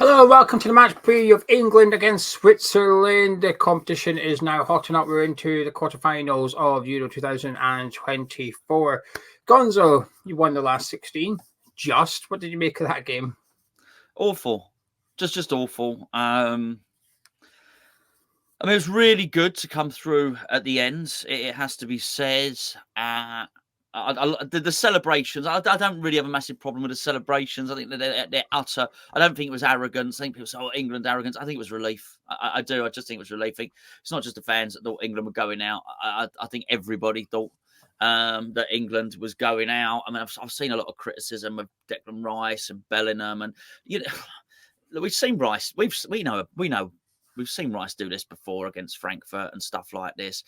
Hello, welcome to the match preview of England against Switzerland. The competition is now hotting up. We're into the quarterfinals of Euro 2024. Gonzo, you won the last 16. What did you make of that game? Awful. Just awful. I mean, it was really good to come through at the end. It has to be said. The celebrations, I don't really have a massive problem with the celebrations. I think they're utter. I don't think it was arrogance. I think people say, "Oh, England arrogance." I think it was relief. I do. I just think it was relief. It's not just the fans that thought England were going out. I think everybody thought that England was going out. I mean, I've seen a lot of criticism of Declan Rice and Bellingham, and we've seen Rice. We know. We've seen Rice do this before against Frankfurt and stuff like this.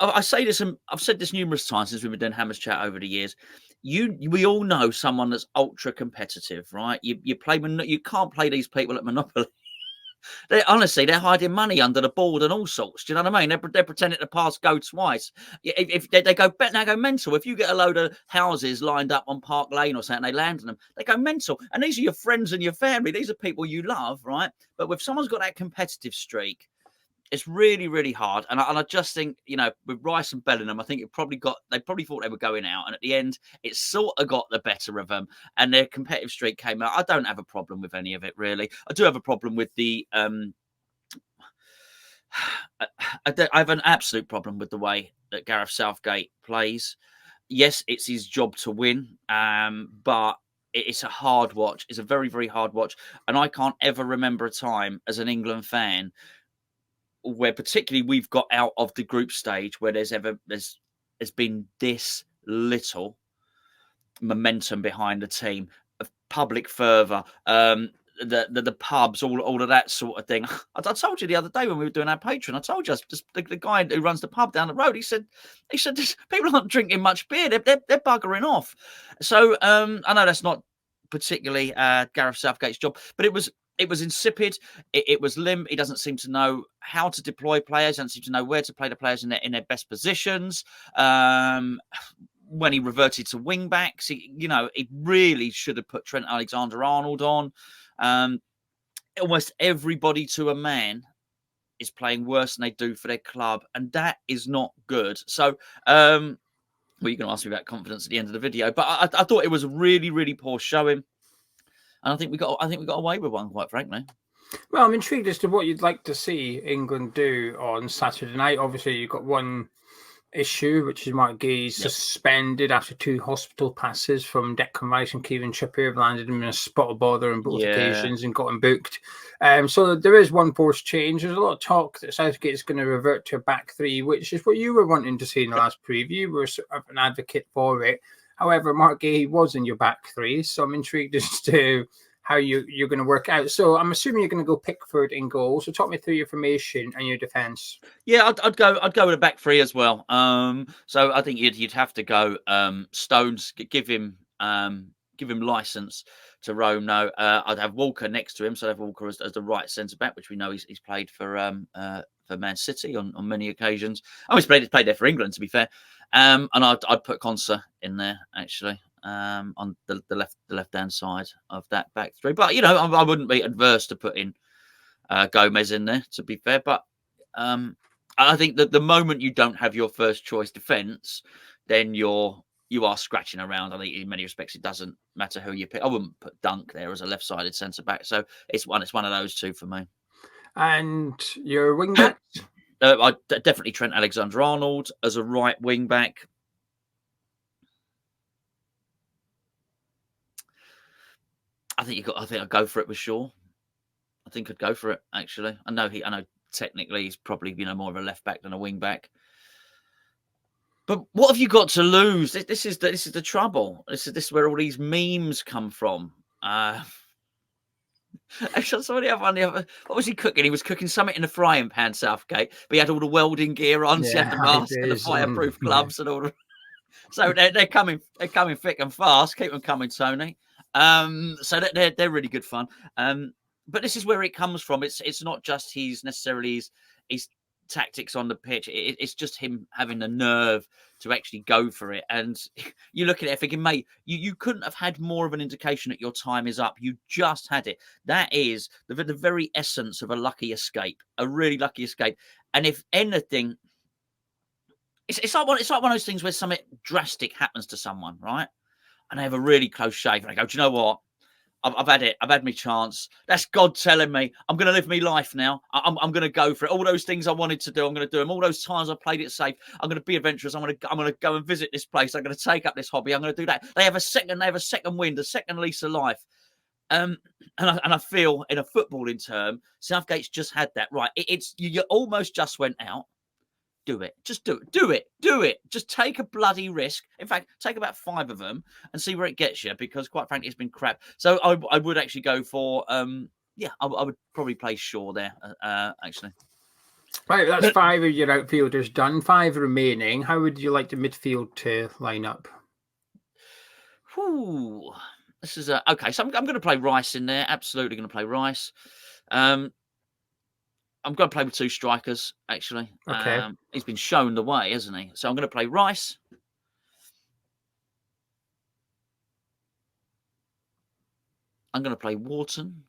I say this, and I've said this numerous times since we've been doing Hammers Chat over the years. We all know someone that's ultra competitive, right? You can't play these people at Monopoly. They're hiding money under the board and all sorts. Do you know what I mean? They're pretending to pass go twice. If they go mental. If you get a load of houses lined up on Park Lane or something, they land on them, they go mental. And these are your friends and your family. These are people you love, right? But if someone's got that competitive streak, it's really, really hard. And I just think, with Rice and Bellingham, I think they probably thought they were going out. And at the end, it sort of got the better of them. And their competitive streak came out. I don't have a problem with any of it, really. I do have a problem with I have an absolute problem with the way that Gareth Southgate plays. Yes, it's his job to win, but it's a hard watch. It's a very, very hard watch. And I can't ever remember a time as an England fan where particularly we've got out of the group stage where there's been this little momentum behind the team, of public fervour, the pubs, all of that sort of thing. I told you the other day when we were doing our Patreon, I told you the guy who runs the pub down the road, he said people aren't drinking much beer, they're buggering off. So I know that's not particularly Gareth Southgate's job, but it was insipid. It was limp. He doesn't seem to know how to deploy players. Doesn't seem to know where to play the players in their best positions. When he reverted to wing backs, he really should have put Trent Alexander-Arnold on. Almost everybody to a man is playing worse than they do for their club, and that is not good. So, well, you're going to ask me about confidence at the end of the video, but I thought it was a really, really poor showing. And I think we got away with one, quite frankly. Well, I'm intrigued as to what you'd like to see England do on Saturday night. Obviously, you've got one issue, which is Mark Gay suspended after 2 hospital passes from Declan Rice and Kieran Trippier. Have landed him in a spot of bother on both occasions and got him booked. So there is one forced change. There's a lot of talk that Southgate is going to revert to a back 3, which is what you were wanting to see in the last preview. You were sort of an advocate for it. However, Mark Gay was in your back 3, so I'm intrigued as to how you're going to work out. So I'm assuming you're going to go Pickford in goal. So talk me through your formation and your defence. Yeah, I'd go with a back 3 as well. So I think you'd have to go Stones, give him license to roam. No, I'd have Walker next to him. So I'd have Walker as the right centre back, which we know he's played for Man City on many occasions. Oh, he's played there for England, to be fair. And I'd put Konsa in there actually. On the left hand side of that back 3, but I wouldn't be adverse to putting Gomez in there, to be fair. But I think that the moment you don't have your first choice defence, then you are scratching around. I think in many respects it doesn't matter who you pick. I wouldn't put Dunk there as a left-sided centre back, so it's one of those two for me. And your wing back? I definitely Trent Alexander-Arnold as a right wing back. I think I'd go for it with Shaw. I think I'd go for it actually. I know technically he's probably more of a left back than a wing back. But what have you got to lose? This is the trouble. This is where all these memes come from. Actually, somebody else on the other. What was he cooking? He was cooking something in a frying pan, Southgate. But he had all the welding gear on. So he had the mask and the fireproof gloves and all. So they're coming thick and fast. Keep them coming, Tony. So they're really good fun. But this is where it comes from. It's not just he's tactics on the pitch. It's just him having the nerve to actually go for it. And you look at it thinking, mate, you couldn't have had more of an indication that your time is up. You just had it. That is the very essence of a lucky escape, a really lucky escape. And if anything, it's like one of those things where something drastic happens to someone, right? And they have a really close shave, and they go, do you know what? I've had it. I've had my chance. That's God telling me I'm going to live my life now. I'm going to go for it. All those things I wanted to do, I'm going to do them. All those times I played it safe, I'm going to be adventurous. I'm going to go and visit this place. I'm going to take up this hobby. I'm going to do that. They have a second wind, a second lease of life. And I feel in a footballing term, Southgate's just had that. Right. It's you almost just went out. Do it. Just do it. Do it. Do it. Just take a bloody risk. In fact, take about 5 of them and see where it gets you, because quite frankly, it's been crap. So I would actually go for, I would probably play Shaw there, actually. Right, that's 5 of your outfielders done. 5 remaining. How would you like the midfield to line up? Whew. This is okay. So I'm going to play Rice in there. Absolutely going to play Rice. I'm going to play with 2 strikers, actually. Okay. He's been shown the way, hasn't he? So I'm going to play Rice. I'm going to play Wharton.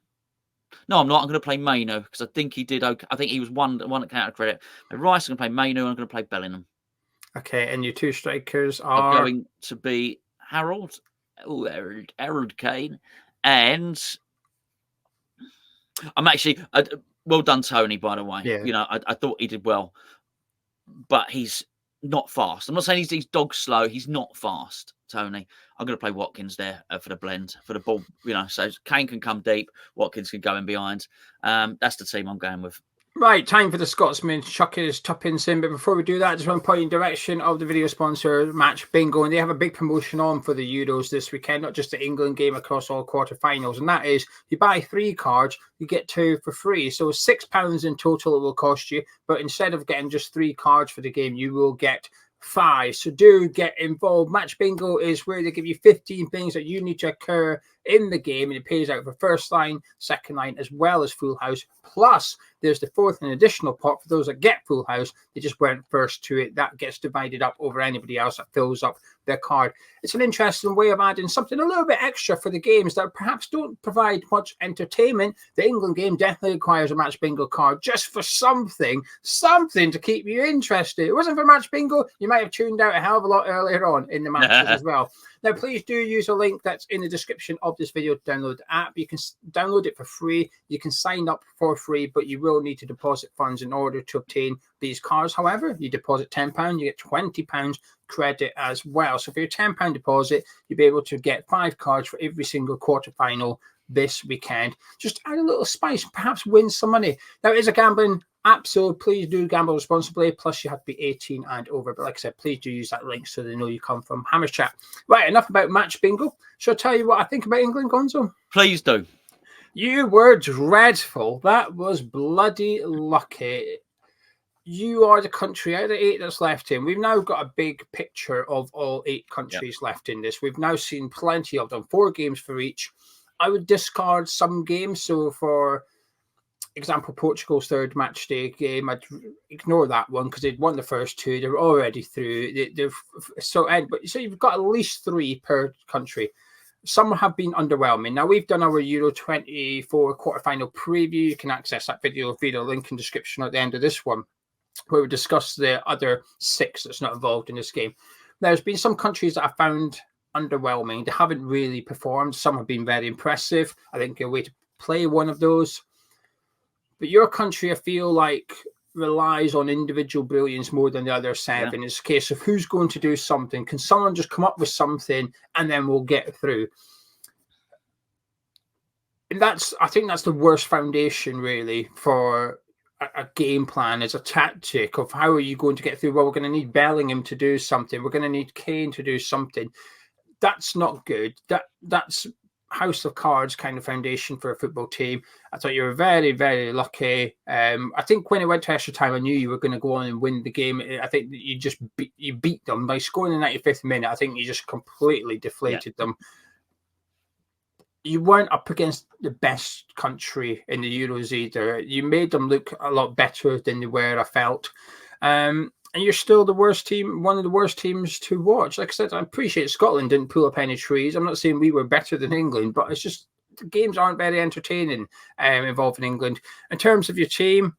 No, I'm not. I'm going to play Mainu, because I think he did okay. I think he was one at counter credit. Rice, I'm going to play Mainu, and I'm going to play Bellingham. Okay, and your 2 strikers are going to be Harold Kane, and I'm actually well done, Tony. By the way, yeah. I thought he did well, but he's not fast. I'm not saying he's dog slow. He's not fast, Tony. I'm going to play Watkins there for the blend, for the ball. So Kane can come deep, Watkins can go in behind. That's the team I'm going with. Right, time for the Scotsman chuck his tuppence in. But before we do that, I just want to point in direction of the video sponsor, Match Bingo. And they have a big promotion on for the Euros this weekend, not just the England game, across all quarterfinals. And that is, you buy 3 cards, you get 2 for free. So £6 in total it will cost you. But instead of getting just 3 cards for the game, you will get 5. So do get involved. Match Bingo is where they give you 15 things that you need to occur in the game, and it pays out for first line, second line, as well as full house. Plus, there's the 4th and additional pot for those that get full house. They just weren't first to it. That gets divided up over anybody else that fills up their card. It's an interesting way of adding something a little bit extra for the games that perhaps don't provide much entertainment. The England game definitely requires a Match Bingo card just for something to keep you interested. It wasn't for Match Bingo, you might have tuned out a hell of a lot earlier on in the matches as well. Now, please do use a link that's in the description of this video to download the app. You can download it for free. You can sign up for free, but you will need to deposit funds in order to obtain these cards. However, you deposit £10, you get £20 credit as well. So for your £10 deposit, you'll be able to get 5 cards for every single quarterfinal this weekend. Just add a little spice, perhaps win some money. Now, it is a gambling app, so please do gamble responsibly. Plus, you have to be 18 and over. But like I said, please do use that link so they know you come from Hammers Chat. Right, enough about Match Bingo. Shall I tell you what I think about England, Gonzo? Please do. You were dreadful. That was bloody lucky. You are the country out of the 8 that's left in. We've now got a big picture of all 8 countries left in this. We've now seen plenty of them, 4 games for each. I would discard some games. So, for example, Portugal's 3rd match day game, I'd ignore that one because they'd won the first 2. They're already through. So you've got at least 3 per country. Some have been underwhelming. Now, we've done our Euro 24 quarterfinal preview. You can access that video via the link in the description at the end of this one, where we discuss the other 6 that's not involved in this game. There's been some countries that I found underwhelming. They haven't really performed. Some have been very impressive. I think a way to play one of those. But your country, I feel like, relies on individual brilliance more than the other 7. It's a case of who's going to do something. Can someone just come up with something and then we'll get through? And I think that's the worst foundation, really, for a game plan, as a tactic of how are you going to get through. Well, we're going to need Bellingham to do something. We're going to need Kane to do something. That's not good. That's house of cards kind of foundation for a football team. I thought you were very, very lucky. I think when it went to extra time, I knew you were going to go on and win the game. I think that you beat them by scoring the 95th minute. I think you just completely deflated them. you weren't up against the best country in the Euros either. You made them look a lot better than they were, I felt. And you're still the worst team, one of the worst teams to watch. Like I said, I appreciate Scotland didn't pull up any trees. I'm not saying we were better than England, but it's just the games aren't very entertaining involving England. In terms of your team,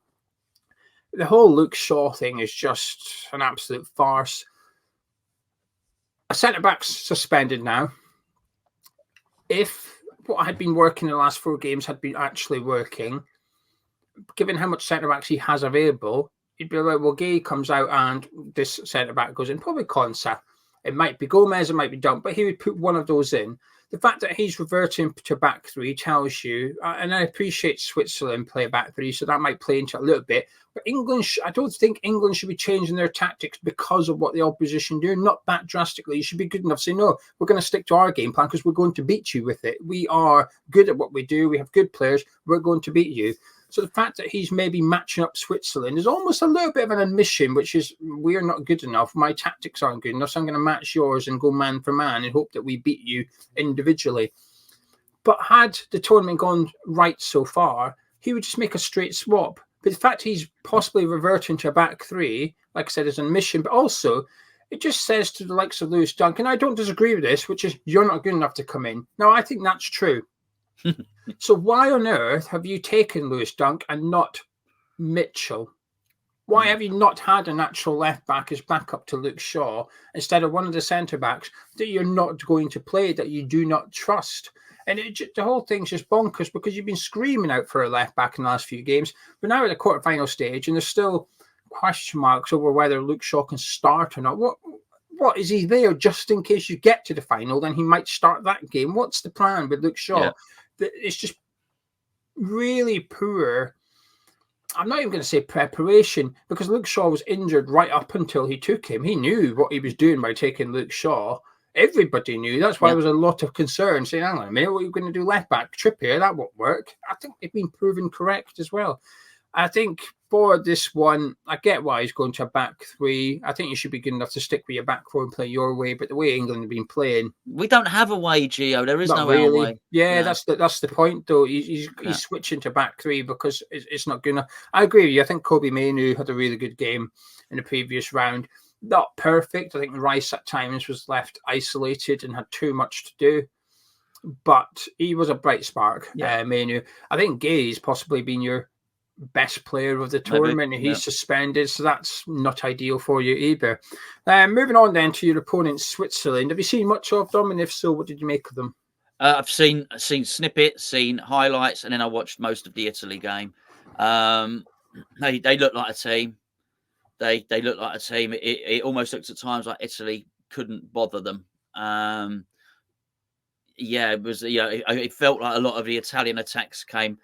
the whole Luke Shaw thing is just an absolute farce. A centre-back's suspended now. If what had been working in the last 4 games had been actually working, given how much centre-backs he has available, you'd be like, well, Gay comes out and this centre-back goes in, probably Konsa. It might be Gomez, it might be Dunk, but he would put one of those in. The fact that he's reverting to back 3 tells you, and I appreciate Switzerland play back 3, so that might play into it a little bit. But England, I don't think England should be changing their tactics because of what the opposition do. Not that drastically. You should be good enough to say, no, we're going to stick to our game plan because we're going to beat you with it. We are good at what we do. We have good players. We're going to beat you. So the fact that he's maybe matching up Switzerland is almost a little bit of an admission, which is we're not good enough. My tactics aren't good enough, so I'm going to match yours and go man for man and hope that we beat you individually. But had the tournament gone right so far, he would just make a straight swap. But the fact he's possibly reverting to a back 3, like I said, is an admission, but also it just says to the likes of Lewis Dunk, and I don't disagree with this, which is you're not good enough to come in. Now, I think that's true. So why on earth have you taken Lewis Dunk and not Mitchell? Why have you not had a natural left back as backup to Luke Shaw instead of one of the centre backs that you're not going to play, that you do not trust? And the whole thing's just bonkers because you've been screaming out for a left back in the last few games, but now at the quarterfinal stage, and there's still question marks over whether Luke Shaw can start or not. What is he there just in case you get to the final? Then he might start that game. What's the plan with Luke Shaw? Yeah. It's just really poor. I'm not even going to say preparation because Luke Shaw was injured right up until he took him. He knew what he was doing by taking Luke Shaw. Everybody knew. That's why there was a lot of concern saying, hang on a minute, what are you going to do left back? Trippier, that won't work. I think they've been proven correct as well. I think for this one, I get why he's going to a back 3. I think you should be good enough to stick with your back 4 and play your way. But the way England have been playing, we don't have a way, Geo. There is not no really. our way. Yeah, that's the point though. He's switching to back 3 because it's not good enough. I agree with you. I think Kobe Mainoo had a really good game in the previous round. Not perfect. I think Rice at times was left isolated and had too much to do. But he was a bright spark, Mainoo. I think Gay's possibly been your best player of the tournament. Maybe. He's suspended, so that's not ideal for you either. Moving on then to your opponent, Switzerland. Have you seen much of them? And if so, what did you make of them? I've seen snippets, seen highlights, and then I watched most of the Italy game. They look like a team. They look like a team. It almost looks at times like Italy couldn't bother them. It was. It felt like a lot of the Italian attacks came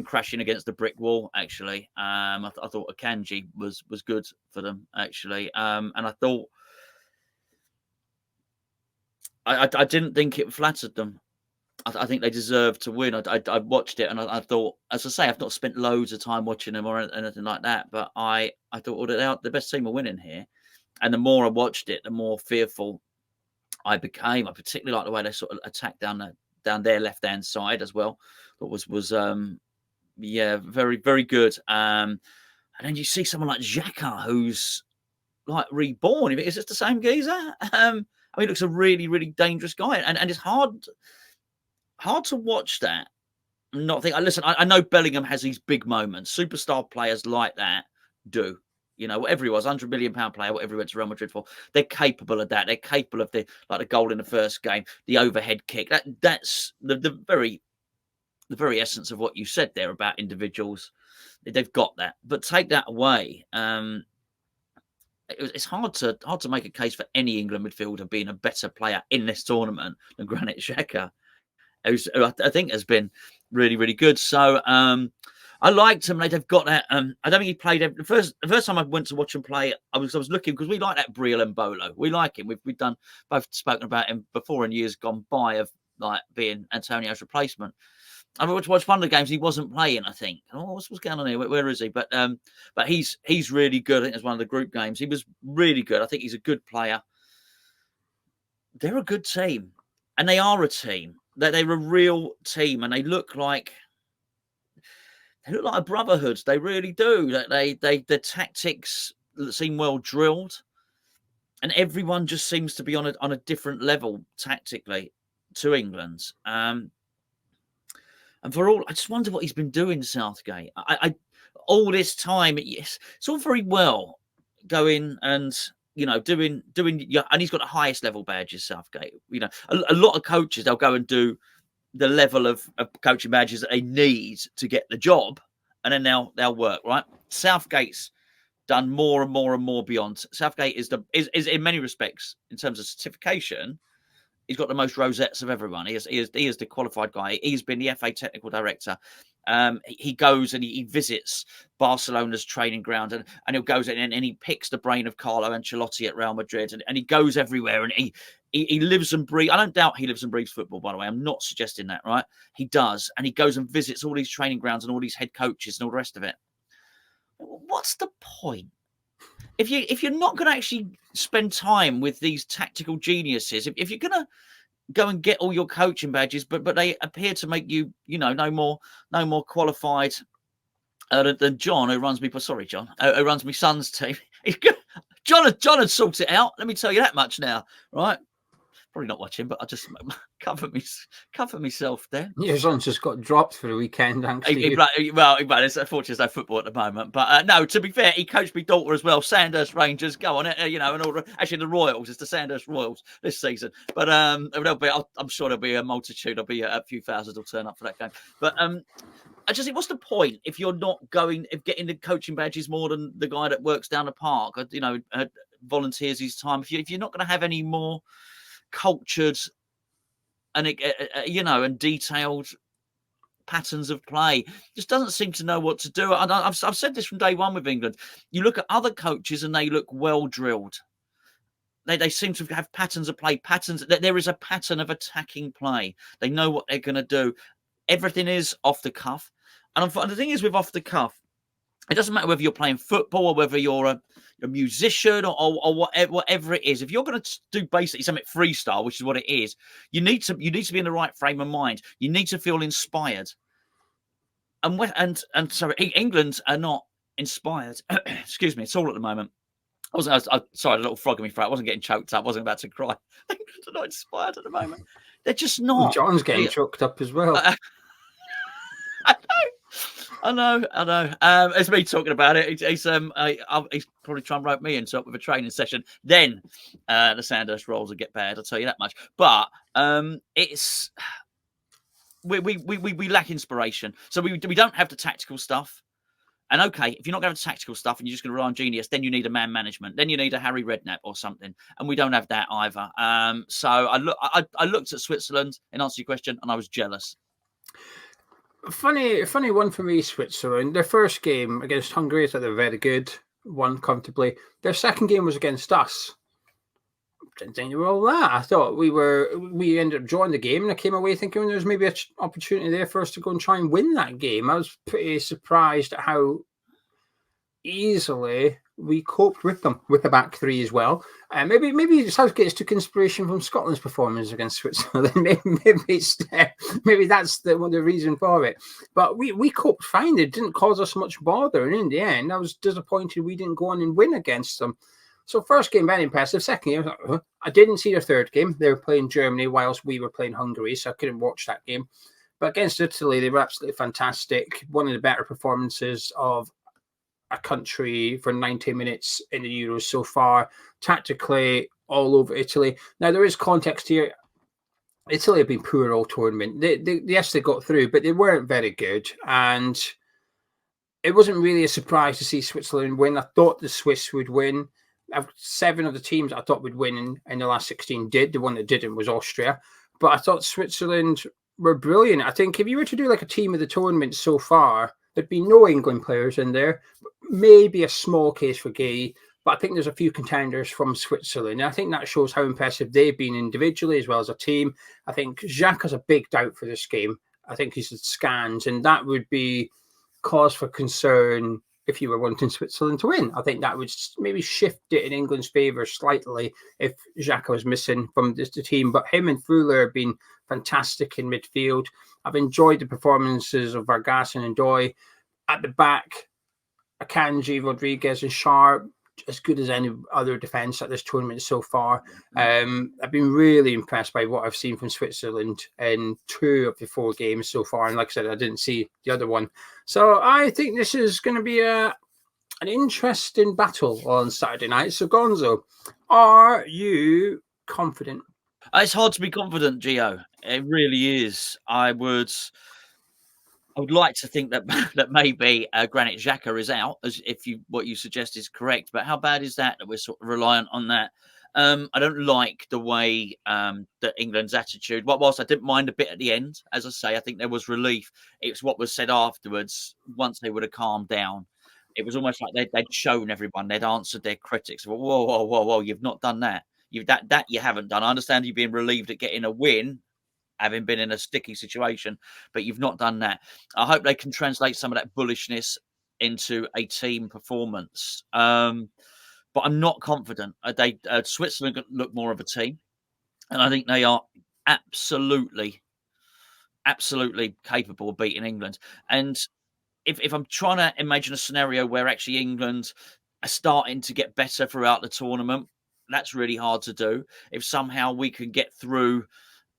crashing against the brick wall. Actually, I thought Akanji was good for them. Actually, and I thought I didn't think it flattered them. I think they deserved to win. I watched it and I thought, as I say, I've not spent loads of time watching them or anything like that, but I thought, well, they're the best team are winning here. And the more I watched it, the more fearful I became. I particularly like the way they sort of attacked down their left-hand side as well. That was very, very good. And then you see someone like Xhaka, who's like reborn. Is it the same geezer? He looks a really, really dangerous guy, and it's hard to watch that and not think. Listen, I know Bellingham has these big moments. Superstar players like that do. Whatever he was, £100 million player, whatever he went to Real Madrid for, they're capable of that. They're capable of the goal in the first game, the overhead kick. That's the very essence of what you said there about individuals. They've got that, but take that away. It's hard to make a case for any England midfielder being a better player in this tournament than Granit Xhaka, who I think has been really, really good. So I liked him. They've got that. I don't think he played the first time I went to watch him play. I was looking because we like that Briel Mbolo. We like him. We've done both spoken about him before in years gone by of like being Antonio's replacement. I watched one of the games. He wasn't playing. I think. Oh, what's going on here? Where is he? But he's really good. I think it was one of the group games. He was really good. I think he's a good player. They're a good team, and they are a team. They're a real team, and they look like a brotherhood. They really do. The tactics seem well drilled, and everyone just seems to be on a different level tactically to England. And for all, I just wonder what he's been doing, Southgate. I all this time, yes, it's all very well going and doing, and he's got the highest level badges, Southgate. A lot of coaches, they'll go and do the level of coaching badges that they need to get the job, and then they'll work, right? Southgate's done more and more and more beyond. Southgate is in many respects, in terms of certification, he's got the most rosettes of everyone. He is the qualified guy. He's been the FA technical director. He goes and he visits Barcelona's training ground, and he goes in and he picks the brain of Carlo Ancelotti at Real Madrid, and he goes everywhere, and he lives and breathes. I don't doubt he lives and breathes football, by the way. I'm not suggesting that, right? He does, and he goes and visits all these training grounds and all these head coaches and all the rest of it. What's the point? If you're not going to actually spend time with these tactical geniuses, if you're going to go and get all your coaching badges, but they appear to make you, no more qualified than John, who runs me. Sorry, John, who runs my son's team. John had sorted it out. Let me tell you that much now, right? Probably not watching, but I just cover myself there. Your son's just got dropped for the weekend, thanks to you. Well, it's unfortunately there's no football at the moment. But no, to be fair, he coached my daughter as well. Sandhurst Rangers, go on it, and all. Actually, the Royals, it's the Sandhurst Royals this season. But I'm sure there'll be a multitude. There'll be a few thousand will turn up for that game. But I just think, what's the point if you're not getting the coaching badges more than the guy that works down the park? Volunteers his time. If you're not going to have any more cultured and and detailed patterns of play, just doesn't seem to know what to do. I've said this from day one with England. You look at other coaches and they look well drilled. They seem to have patterns of play, patterns that there is a pattern of attacking play. They know what they're going to do. Everything is off the cuff, and the thing is with off the cuff, it doesn't matter whether you're playing football or whether you're a musician or whatever it is. If you're going to do basically something freestyle, which is what it is, you need to be in the right frame of mind. You need to feel inspired. And sorry, England are not inspired. Excuse me, it's all at the moment. Sorry, a little frog in my throat. I wasn't getting choked up. I wasn't about to cry. England are not inspired at the moment. They're just not. John's getting choked up as well. I know. It's me talking about it. He's probably trying to rope me into up with a training session. Then the Sandhurst Rolls will get bad. I'll tell you that much. But it's we lack inspiration. So we don't have the tactical stuff. And okay, if you're not going to have tactical stuff and you're just going to rely on genius, then you need a man management. Then you need a Harry Redknapp or something. And we don't have that either. So I looked at Switzerland in answer to your question, and I was jealous. Funny one for me, Switzerland. Their first game against Hungary, I thought they were very good, won comfortably. Their second game was against us. Didn't think they were all that. I thought we ended up drawing the game, and I came away thinking there was maybe an opportunity there for us to go and try and win that game. I was pretty surprised at how easily we coped with them with the back three as well. Maybe Southgate took inspiration from Scotland's performance against Switzerland. maybe that's the reason for it. But we coped fine. It didn't cause us much bother, and in the end, I was disappointed we didn't go on and win against them. So first game, very impressive. Second game, I didn't see their third game. They were playing Germany whilst we were playing Hungary, so I couldn't watch that game. But against Italy, they were absolutely fantastic. One of the better performances of a country for 90 minutes in the Euros so far. Tactically, all over Italy. Now, there is context here. Italy have been poor all tournament. Yes, they got through, but they weren't very good. And it wasn't really a surprise to see Switzerland win. I thought the Swiss would win. 7 of the teams I thought would win in the last 16 did. The one that didn't was Austria. But I thought Switzerland were brilliant. I think if you were to do like a team of the tournament so far, there'd be no England players in there. Maybe a small case for Gay, but I think there's a few contenders from Switzerland. And I think that shows how impressive they've been individually as well as a team. I think Jacques has a big doubt for this game. I think he's at scans, and that would be cause for concern if you were wanting Switzerland to win. I think that would maybe shift it in England's favour slightly if Xhaka was missing from the team. But him and Fuller have been fantastic in midfield. I've enjoyed the performances of Vargas and Ndoye. At the back, Akanji, Rodriguez and Sharp, as good as any other defence at this tournament so far. I've been really impressed by what I've seen from Switzerland in 2 of the 4 games so far. And like I said, I didn't see the other one. So I think this is going to be an interesting battle on Saturday night. So Gonzo, are you confident? It's hard to be confident, Geo. It really is. I would like to think that that maybe Granit Xhaka is out, as if what you suggest is correct. But how bad is that we're sort of reliant on that? I don't like the way that England's attitude. Whilst I didn't mind a bit at the end, as I say, I think there was relief. It's what was said afterwards. Once they would have calmed down, it was almost like they'd shown everyone, they'd answered their critics. Whoa, whoa, whoa, whoa! You've not done that. That you haven't done. I understand you being relieved at getting a win, having been in a sticky situation, but you've not done that. I hope they can translate some of that bullishness into a team performance. But I'm not confident. Switzerland look more of a team, and I think they are absolutely capable of beating England. And if I'm trying to imagine a scenario where actually England are starting to get better throughout the tournament, that's really hard to do. If somehow we can get through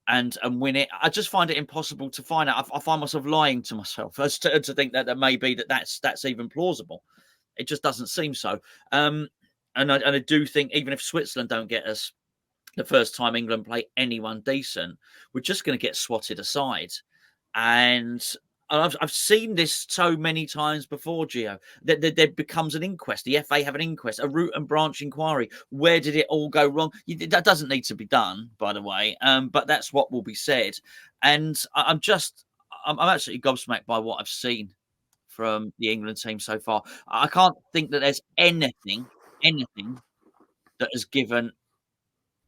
and win it, I just find it impossible to find out. I find myself lying to myself to think that maybe that's even plausible. It just doesn't seem so. And I do think even if Switzerland don't get us the first time England play anyone decent, we're just going to get swatted aside. And I've seen this so many times before, Geo, that there becomes an inquest. The FA have an inquest, a root and branch inquiry. Where did it all go wrong? That doesn't need to be done, by the way, but that's what will be said. And I'm absolutely gobsmacked by what I've seen from the England team so far. I can't think that there's anything that has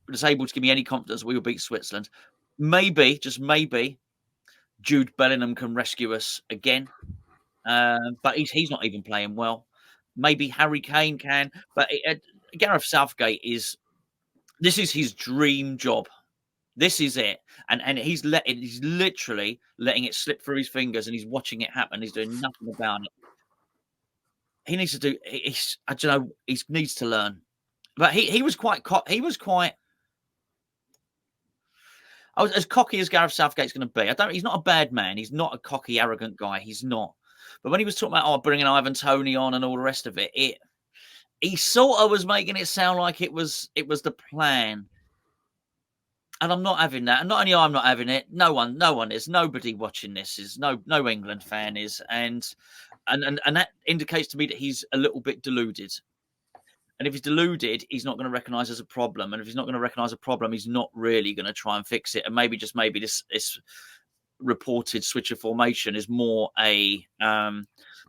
that's able to give me any confidence we will beat Switzerland. Maybe, just maybe, Jude Bellingham can rescue us again, but he's not even playing well. Maybe Harry Kane can, but Gareth Southgate this is his dream job. This is it, and he's literally letting it slip through his fingers, and he's watching it happen. He's doing nothing about it. He needs to do. I don't know. He needs to learn, but he was quite. I was as cocky as Gareth Southgate's going to be. He's not a bad man. He's not a cocky, arrogant guy. He's not. But when he was talking about bringing Ivan Toney on and all the rest of it, he sort of was making it sound like it was the plan. And I'm not having that. And not only I'm not having it, no one is. Nobody watching this is. No England fan is. And that indicates to me that he's a little bit deluded. And if he's deluded, he's not going to recognise as a problem. And if he's not going to recognise a problem, he's not really going to try and fix it. And maybe this reported switch of formation is more a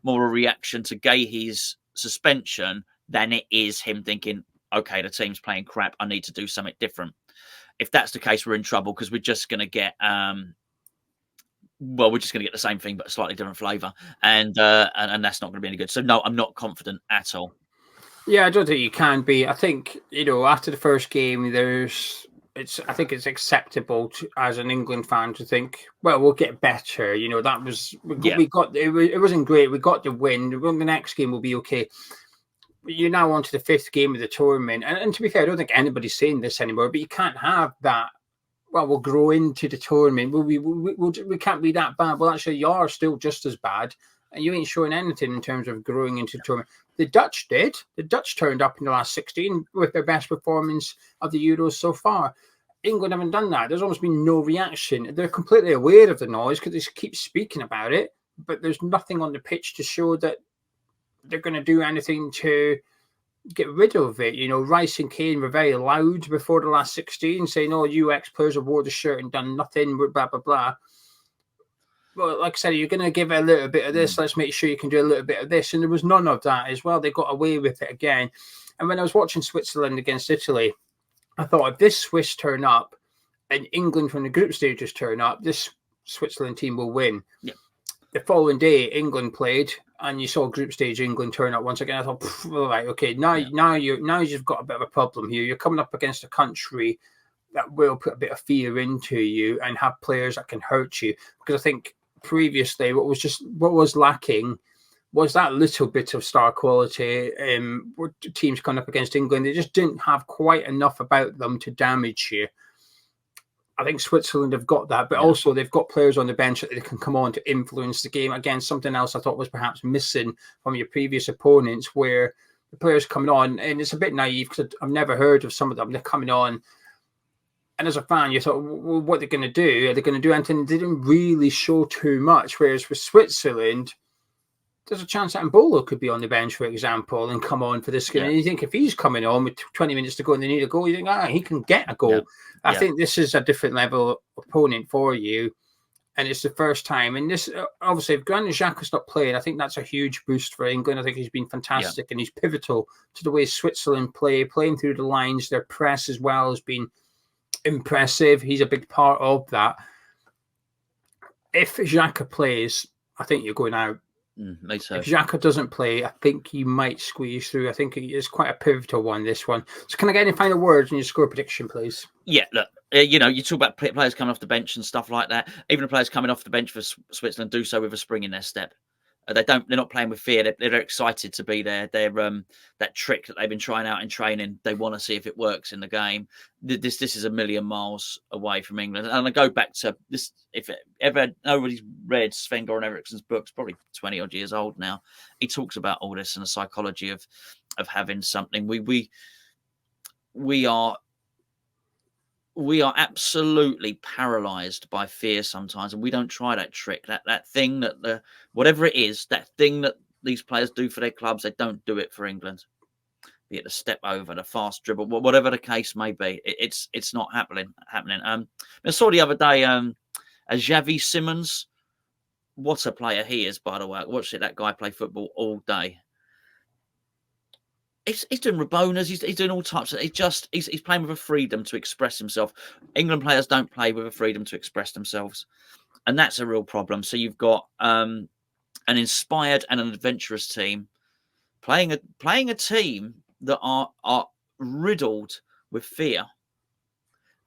reaction to Gahey's suspension than it is him thinking, okay, the team's playing crap. I need to do something different. If that's the case, we're in trouble because we're just going to get we're just going to get the same thing but a slightly different flavour, and that's not going to be any good. So no, I'm not confident at all. Yeah, I don't think you can be. I think, after the first game, I think it's acceptable as an England fan to think, well, we'll get better. We got it wasn't great. We got the win. The next game will be okay. But you're now on to the 5th game of the tournament. And to be fair, I don't think anybody's saying this anymore, but you can't have that. Well, we'll grow into the tournament. We can't be that bad. Well, actually, you are still just as bad. And you ain't showing anything in terms of growing into the tournament. The Dutch did. The Dutch turned up in the last 16 with their best performance of the Euros so far. England haven't done that. There's almost been no reaction. They're completely aware of the noise because they keep speaking about it, but there's nothing on the pitch to show that they're going to do anything to get rid of it. Rice and Kane were very loud before the last 16, saying, "Oh, you ex-players have wore the shirt and done nothing, blah, blah, blah." Well, like I said, you're going to give it a little bit of this. Let's make sure you can do a little bit of this. And there was none of that as well. They got away with it again. And when I was watching Switzerland against Italy, I thought if this Swiss turn up and England from the group stages turn up, this Switzerland team will win. Yeah. The following day, England played and you saw group stage England turn up once again. I thought, all right, okay, now you've got a bit of a problem here. You're coming up against a country that will put a bit of fear into you and have players that can hurt you. Because I think previously what was lacking was that little bit of star quality. Teams coming up against England, they just didn't have quite enough about them to damage you. I think Switzerland have got that, but also they've got players on the bench that they can come on to influence the game. Again, something else I thought was perhaps missing from your previous opponents, where the players coming on, and it's a bit naive because I've never heard of some of them. They're coming on, and as a fan, you thought, well, what are they going to do? Are they going to do anything? They didn't really show too much. Whereas with Switzerland, there's a chance that Mbolo could be on the bench, for example, and come on for this game. And you think if he's coming on with 20 minutes to go and they need a goal, you think, he can get a goal. I think this is a different level opponent for you. And it's the first time. And this, obviously, if Granit Xhaka's not playing, I think that's a huge boost for England. I think he's been fantastic and he's pivotal to the way Switzerland playing through the lines. Their press as well has been impressive. He's a big part of that. If Xhaka plays, I think you're going out. So. If Xhaka doesn't play, I think you might squeeze through. I think it's quite a pivotal one, this one. So can I get any final words on your score prediction, please? Yeah, look, you talk about players coming off the bench and stuff like that. Even the players coming off the bench for Switzerland do so with a spring in their step. They're not playing with fear. They're excited to be there. They're that trick that they've been trying out in training. They want to see if it works in the game. This is a million miles away from England. And I go back to this. If ever nobody's read Sven-Goran Eriksson's books, probably 20 odd years old now, he talks about all this and the psychology of having something. We are absolutely paralyzed by fear sometimes, and we don't try that trick, that thing that whatever it is, that thing that these players do for their clubs, they don't do it for England. Be it the step over, the fast dribble, whatever the case may be, it's not happening. I saw the other day, Xavi Simons. What a player he is, by the way. I watched that guy play football all day. He's doing Rabonas. He's doing all types of. He's playing with a freedom to express himself. England players don't play with a freedom to express themselves, and that's a real problem. So you've got an inspired and an adventurous team playing a team that are riddled with fear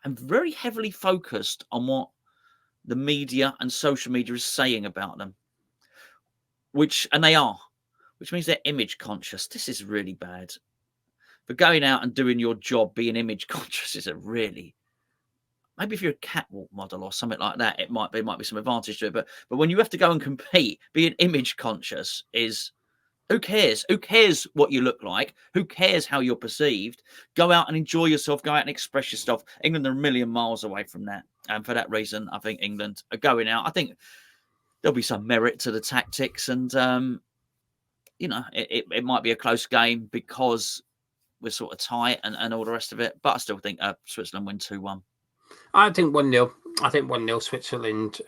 and very heavily focused on what the media and social media is saying about them, which means they're image conscious. This is really bad. But going out and doing your job, being image conscious is maybe if you're a catwalk model or something like that, it might be some advantage to it. But when you have to go and compete, being image conscious is, who cares? Who cares what you look like? Who cares how you're perceived? Go out and enjoy yourself. Go out and express yourself. England are a million miles away from that. And for that reason, I think England are going out. I think there'll be some merit to the tactics and, it might be a close game because we're sort of tight and all the rest of it. But I still think Switzerland win 2-1. I think 1-0. I think 1-0 Switzerland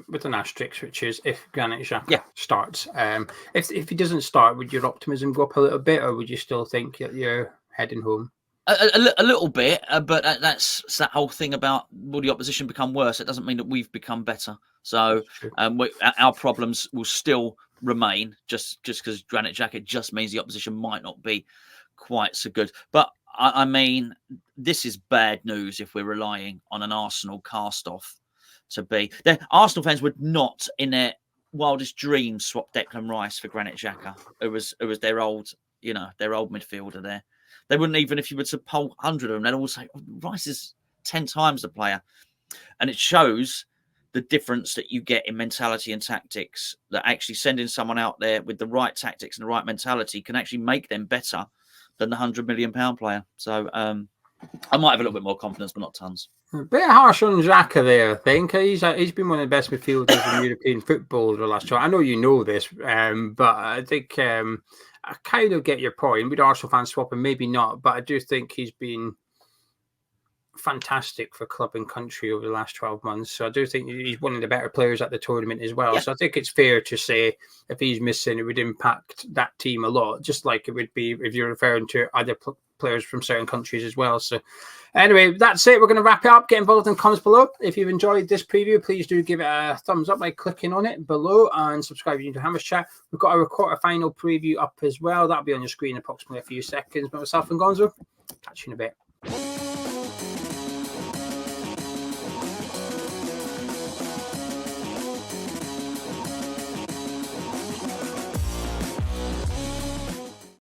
with an asterisk, which is if Granit Xhaka starts. If he doesn't start, would your optimism go up a little bit, or would you still think that you're heading home? A little bit, but that's that whole thing about will the opposition become worse? It doesn't mean that we've become better. So our problems will still remain just because Granit Xhaka just means the opposition might not be quite so good. But I mean, this is bad news if we're relying on an Arsenal cast-off to be. Arsenal fans would not, in their wildest dreams, swap Declan Rice for Granit Xhaka. It was their old midfielder there. They wouldn't even, if you were to poll 100 of them, they'd all say, Rice is 10 times the player. And it shows the difference that you get in mentality and tactics, that actually sending someone out there with the right tactics and the right mentality can actually make them better than the £100 million player. So I might have a little bit more confidence, but not tons. A bit harsh on Xhaka there, I think. He's been one of the best midfielders in European football over the last year. I know you know this, but I think I kind of get your point. With Arsenal fans swapping, maybe not, but I do think he's been fantastic for club and country over the last 12 months. So I do think he's one of the better players at the tournament as well. Yeah. So I think it's fair to say if he's missing, it would impact that team a lot, just like it would be if you're referring to other players from certain countries as well. So anyway, that's it. We're going to wrap it up. Get involved in the comments below. If you've enjoyed this preview, please do give it a thumbs up by clicking on it below and subscribing to Hammers Chat. We've got our quarter-final preview up as well. That'll be on your screen in approximately a few seconds. But myself and Gonzo, catch you in a bit.